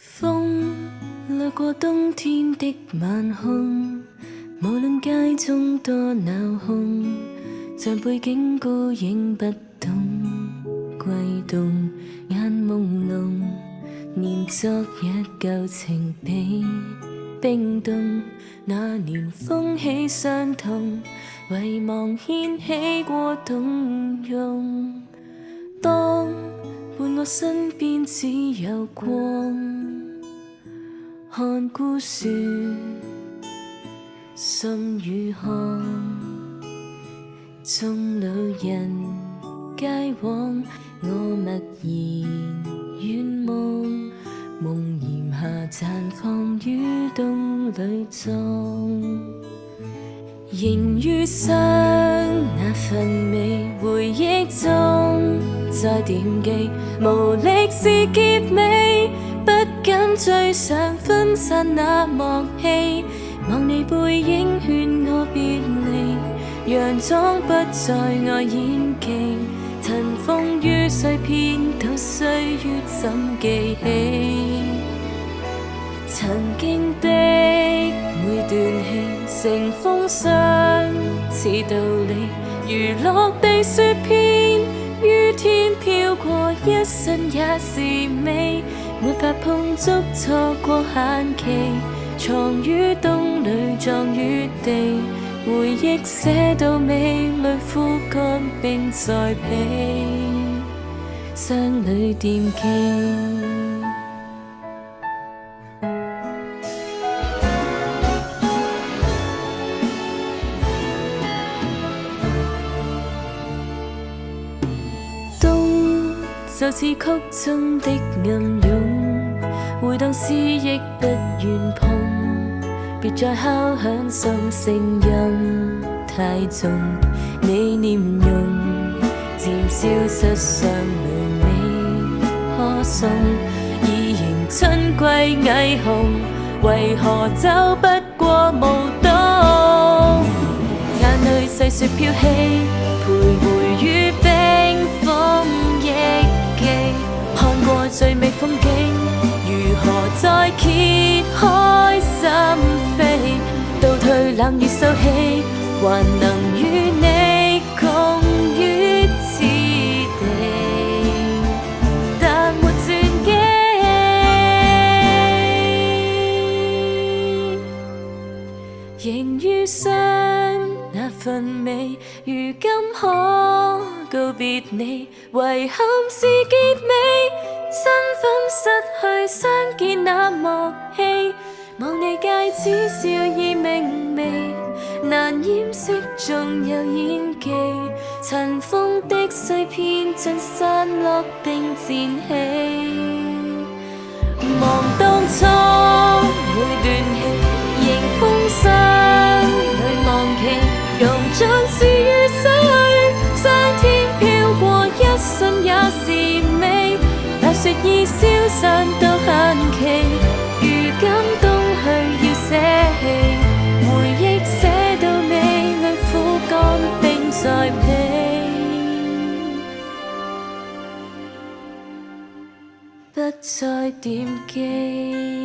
風掠過冬天的晚空，無論街中多鬧哄，像背景孤影不懂悸動，眼朦朧，念昨日舊情被冰凍。那年風起傷痛，遺忘掀起過動容。當伴我身邊只有光，看孤樹滲雨巷，眾路人皆往，我默然遠望，夢檐下綻放於冬裏葬。仍遇上那份味，回憶中再惦記，無力是結尾，不敢追上分散那幕戲，望你背影勸我別離，佯裝不在我演技，塵封於碎片，到歲月怎記起曾經的每段戲，成風霜似道理，如落地雪片，於天飄過，一瞬也是美，沒法碰觸，錯過限期，藏於冬裏葬於地，回憶寫到尾，淚枯乾冰在被箱裏惦記。就似曲中的暗湧，回盪思憶不願碰，別再敲響心聲音太重，你臉容漸消失，雙淚未可送，已迎春季霓虹，為何走不過無冬？眼淚細雪飄起，徘徊於冰封憶記，看過最美風景，如何再揭開心扉？倒退冷月收起，還能與你共於此地，但沒轉機。仍遇上那份美，如今可告別你，遺憾是結尾，身份失去相見那幕戲，望你戒指笑意明媚，難掩飾仲有演技，塵封的碎片盡散落並漸起，望當初每段戲，迎風霜裏望期，容盡是與死去，霜天飄過，一瞬也是美，大雪已消散到限期，如今冬去要捨棄，回憶寫到尾，淚枯乾冰在被，不再惦記。